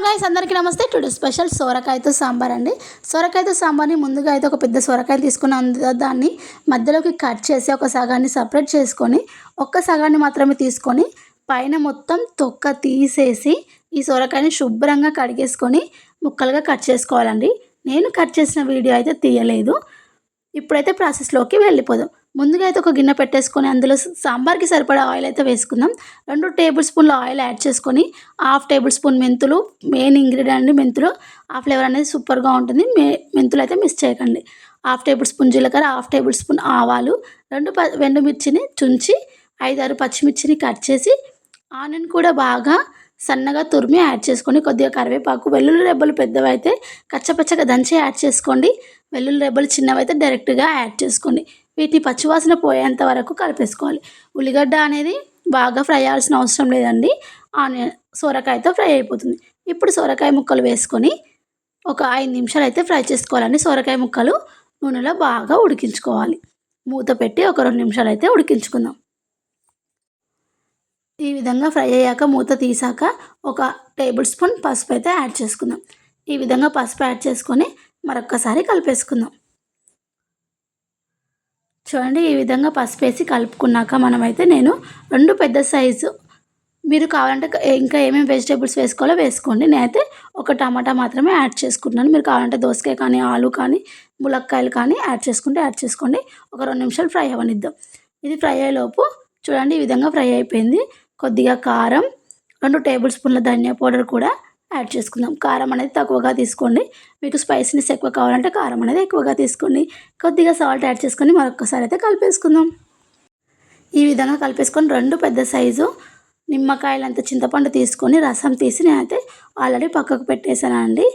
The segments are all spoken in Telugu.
గైస్ అందరికీ నమస్తే. టుడే స్పెషల్ సొరకాయతో సాంబార్ అండి. సొరకాయతో సాంబార్ని ముందుగా అయితే ఒక పెద్ద సొరకాయ తీసుకుని దాన్ని మధ్యలోకి కట్ చేసి ఒక సగాన్ని సపరేట్ చేసుకొని ఒక్క సగాన్ని మాత్రమే తీసుకొని పైన మొత్తం తొక్క తీసేసి ఈ సొరకాయని శుభ్రంగా కడిగేసుకొని ముక్కలుగా కట్ చేసుకోవాలండి. నేను కట్ చేసిన వీడియో అయితే తీయలేదు. ఇప్పుడైతే ప్రాసెస్లోకి వెళ్ళిపోదాం. ముందుగా అయితే ఒక గిన్నె పెట్టేసుకొని అందులో సాంబార్కి సరిపడా ఆయిల్ అయితే వేసుకుందాం. 2 టేబుల్ స్పూన్ల ఆయిల్ యాడ్ చేసుకొని హాఫ్ టేబుల్ స్పూన్ మెంతులు, మెయిన్ ఇంగ్రీడియంట్ అండి మెంతులు. ఆ ఫ్లేవర్ అనేది సూపర్గా ఉంటుంది. మెంతులు అయితే మిస్ చేయకండి. హాఫ్ టేబుల్ స్పూన్ జీలకర్ర, హాఫ్ టేబుల్ స్పూన్ ఆవాలు, 2 మిర్చిని చుంచి 5-6 పచ్చిమిర్చిని కట్ చేసి ఆనియన్ కూడా బాగా సన్నగా తురిమి యాడ్ చేసుకొని కొద్దిగా కరివేపాకు, వెల్లుల్లి రెబ్బలు పెద్దవైతే కచ్చపచ్చగా దంచి యాడ్ చేసుకోండి. వెల్లుల్లి రెబ్బలు చిన్నవైతే డైరెక్ట్గా యాడ్ చేసుకోండి. వీటి పచ్చివాసన పోయేంత వరకు కలిపేసుకోవాలి. ఉల్లిగడ్డ అనేది బాగా ఫ్రై అవ్వాల్సిన అవసరం లేదండి. ఆనియన్ సొరకాయతో ఫ్రై అయిపోతుంది. ఇప్పుడు సొరకాయ ముక్కలు వేసుకొని ఒక 5 నిమిషాలు అయితే ఫ్రై చేసుకోవాలండి. సొరకాయ ముక్కలు నూనెలో బాగా ఉడికించుకోవాలి. మూత పెట్టి ఒక 2 నిమిషాలు అయితే ఉడికించుకుందాం. ఈ విధంగా ఫ్రై అయ్యాక మూత తీసాక ఒక టేబుల్ స్పూన్ పసుపు అయితే యాడ్ చేసుకుందాం. ఈ విధంగా పసుపు యాడ్ చేసుకొని మరొక్కసారి కలిపేసుకుందాం. చూడండి, ఈ విధంగా పసుపు వేసి కలుపుకున్నాక నేను 2 పెద్ద సైజు, మీరు కావాలంటే ఇంకా ఏమేమి వెజిటేబుల్స్ వేసుకోవాలో వేసుకోండి. నేనైతే ఒక టమాటా మాత్రమే యాడ్ చేసుకుంటున్నాను. మీరు కావాలంటే దోసకాయ కానీ, ఆలు కానీ, ములక్కాయలు కానీ యాడ్ చేసుకోండి. ఒక 2 నిమిషాలు ఫ్రై అవ్వనిద్దాం. ఇది ఫ్రై అయ్యేలోపు చూడండి, ఈ విధంగా ఫ్రై అయిపోయింది. కొద్దిగా కారం, 2 టేబుల్ స్పూన్ల ధనియా పౌడర్ కూడా యాడ్ చేసుకుందాం. కారం అనేది తక్కువగా తీసుకోండి. మీకు స్పైసీనెస్ ఎక్కువ కావాలంటే కారం అనేది ఎక్కువగా తీసుకోండి. కొద్దిగా సాల్ట్ యాడ్ చేసుకొని మరొకసారి అయితే కలిపేసుకుందాం. ఈ విధంగా కలిపేసుకొని 2 పెద్ద సైజు నిమ్మకాయలంత చింతపండు తీసుకొని రసం తీసి నేనైతే ఆల్రెడీ పక్కకు పెట్టేశానండి.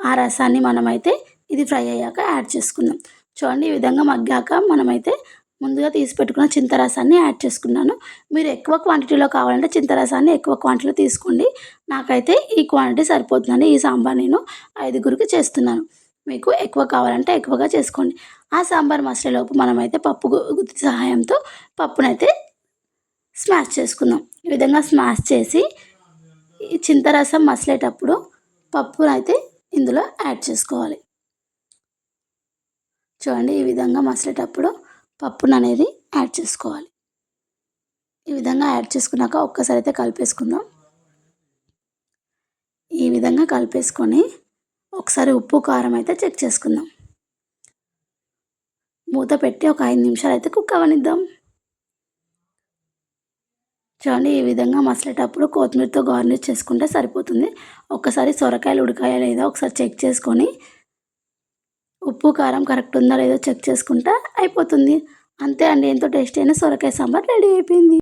ఆ రసాన్ని మనమైతే ఇది ఫ్రై అయ్యాక యాడ్ చేసుకుందాం. చూడండి, ఈ విధంగా మగ్గాక మనమైతే ముందుగా తీసి పెట్టుకున్న చింతరసాన్ని యాడ్ చేసుకున్నాను. మీరు ఎక్కువ క్వాంటిటీలో కావాలంటే చింతరసాన్ని ఎక్కువ క్వాంటిటీలో తీసుకోండి. నాకైతే ఈ క్వాంటిటీ సరిపోతుందండి. ఈ సాంబార్ నేను 5గురికి చేస్తున్నాను. మీకు ఎక్కువ కావాలంటే ఎక్కువగా చేసుకోండి. ఆ సాంబార్ మసాలాలోపు మనమైతే పప్పు గుత్తి సహాయంతో పప్పునైతే స్మాష్ చేసుకుందాం. ఈ విధంగా స్మాష్ చేసి ఈ చింతరసం మసలేటప్పుడు పప్పునైతే ఇందులో యాడ్ చేసుకోవాలి. చూడండి, ఈ విధంగా మసలేటప్పుడు పప్పును అనేది యాడ్ చేసుకోవాలి. ఈ విధంగా యాడ్ చేసుకున్నాక ఒక్కసారి అయితే కలిపేసుకుందాం. ఈ విధంగా కలిపేసుకొని ఒకసారి ఉప్పు కారం అయితే చెక్ చేసుకుందాం. మూత పెట్టి ఒక 5 నిమిషాలు అయితే కుక్ అవ్వనిద్దాం. చూడండి, ఈ విధంగా మసలేటప్పుడు కొత్తిమీరతో గార్నిష్ చేసుకుంటే సరిపోతుంది. ఒక్కసారి సొరకాయలు ఉడకాయా లేదా ఒకసారి చెక్ చేసుకొని ఉప్పు కారం కరెక్ట్ ఉందో లేదో చెక్ చేసుకుంటే అయిపోతుంది. అంతే అండి, ఎంతో టేస్టీ అయిన సొరకాయ సాంబార్ రెడీ అయిపోయింది.